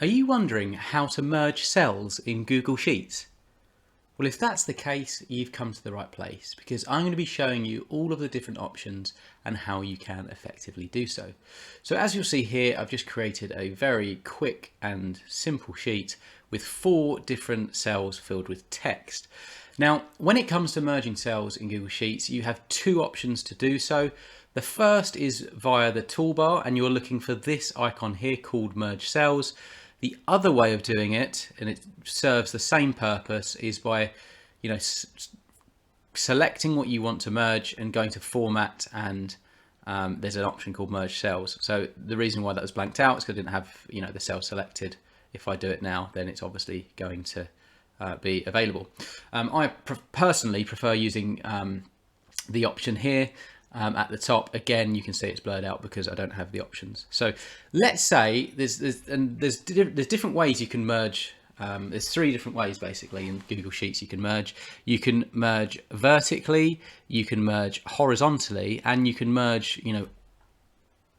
Are you wondering how to merge cells in Google Sheets? Well, if that's the case, you've come to the right place because I'm going to be showing you all of the different options and how you can effectively do so. So as you'll see here, I've just created a very quick and simple sheet with 4 different cells filled with text. Now, when it comes to merging cells in Google Sheets, you have 2 options to do so. The first is via the toolbar, and you're looking for this icon here called Merge Cells. The other way of doing it, and it serves the same purpose, is by selecting what you want to merge and going to Format, and there's an option called Merge Cells. So the reason why that was blanked out is because I didn't have the cell selected. If I do it now, then it's obviously going to be available. I personally prefer using the option here at the top. Again, you can see it's blurred out because I don't have the options. So let's say there's different ways you can merge. There's 3 different ways basically in Google Sheets you can merge. You can merge vertically, you can merge horizontally, and you can merge,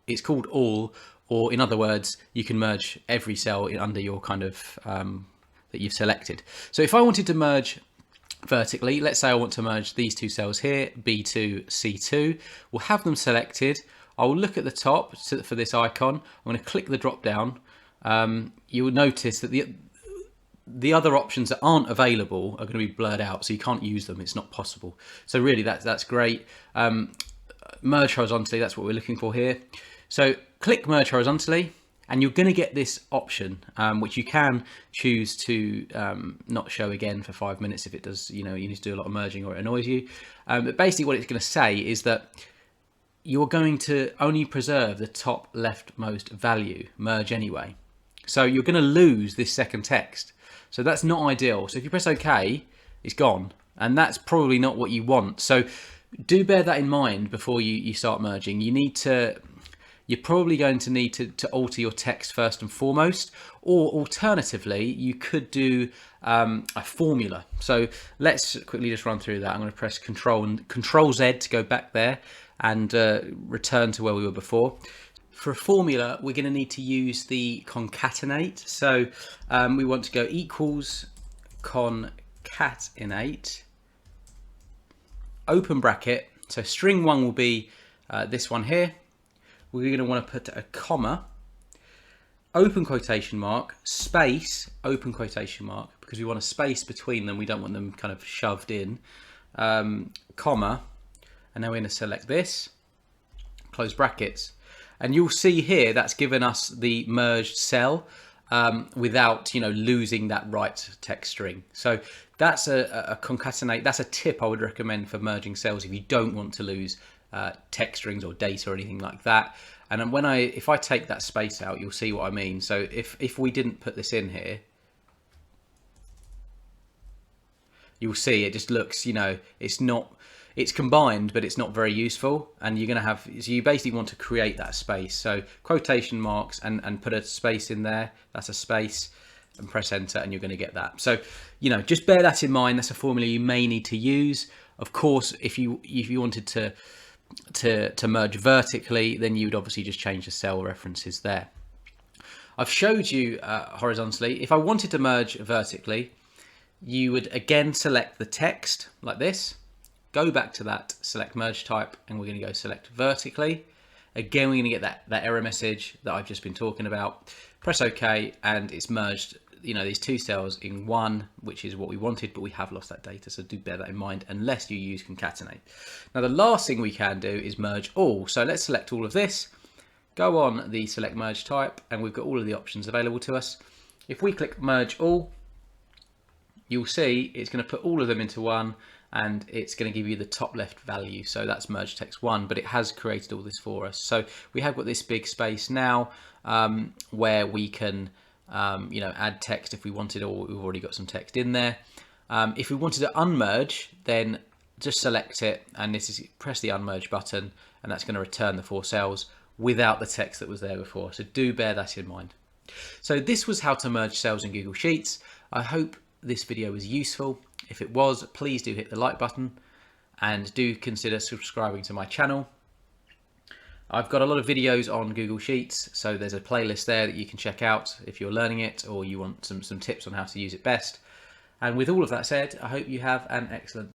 it's called all, or in other words, you can merge every cell under your kind of that you've selected. So if I wanted to merge vertically, let's say I want to merge these 2 cells here, B2, C2, we'll have them selected. I'll look at the top for this icon. I'm going to click the drop down. You will notice that the other options that aren't available are going to be blurred out, so you can't use them. It's not possible. So really that's great. Merge horizontally, that's what we're looking for here. So click merge horizontally, and you're going to get this option, which you can choose to not show again for 5 minutes if it does, you need to do a lot of merging or it annoys you. But basically what it's going to say is that you're going to only preserve the top leftmost value, merge anyway. So you're going to lose this second text. So that's not ideal. So if you press OK, it's gone. And that's probably not what you want. So do bear that in mind before you start merging. You're probably going to need to alter your text first and foremost, or alternatively, you could do a formula. So let's quickly just run through that. I'm going to press Control Z to go back there and return to where we were before. For a formula, we're going to need to use the concatenate. So we want to go equals concatenate, open bracket. So string 1 will be this one here. We're going to want to put a comma, open quotation mark, space, open quotation mark, because we want a space between them. We don't want them kind of shoved in, comma, and then we're going to select this, close brackets. And you'll see here that's given us the merged cell without losing that right text string. So that's a concatenate. That's a tip I would recommend for merging cells if you don't want to lose text strings or data or anything like that. And if I take that space out, you'll see what I mean. So if we didn't put this in here, you'll see it just looks, it's combined, but it's not very useful. And you're going to have, so you basically want to create that space. So quotation marks and put a space in there. That's a space, and press enter, and you're going to get that. So, just bear that in mind. That's a formula you may need to use. Of course, if you wanted to merge vertically, then you would obviously just change the cell references there. I've showed you horizontally. If I wanted to merge vertically, you would again select the text like this. Go back to that, select merge type, and we're going to go select vertically. Again, we're going to get that error message that I've just been talking about. Press OK, and it's merged, these 2 cells in one, which is what we wanted, but we have lost that data. So do bear that in mind unless you use concatenate. Now, the last thing we can do is merge all. So let's select all of this, go on the select merge type, and we've got all of the options available to us. If we click merge all, you'll see it's going to put all of them into one, and it's going to give you the top left value. So that's merge text 1, but it has created all this for us. So we have got this big space now where we can add text if we wanted, or we've already got some text in there. If we wanted to unmerge, then just select it, and press the unmerge button, and that's going to return the 4 cells without the text that was there before. So do bear that in mind. So this was how to merge cells in Google Sheets. I hope this video was useful. If it was, please do hit the like button and do consider subscribing to my channel. I've got a lot of videos on Google Sheets, so there's a playlist there that you can check out if you're learning it or you want some tips on how to use it best. And with all of that said, I hope you have an excellent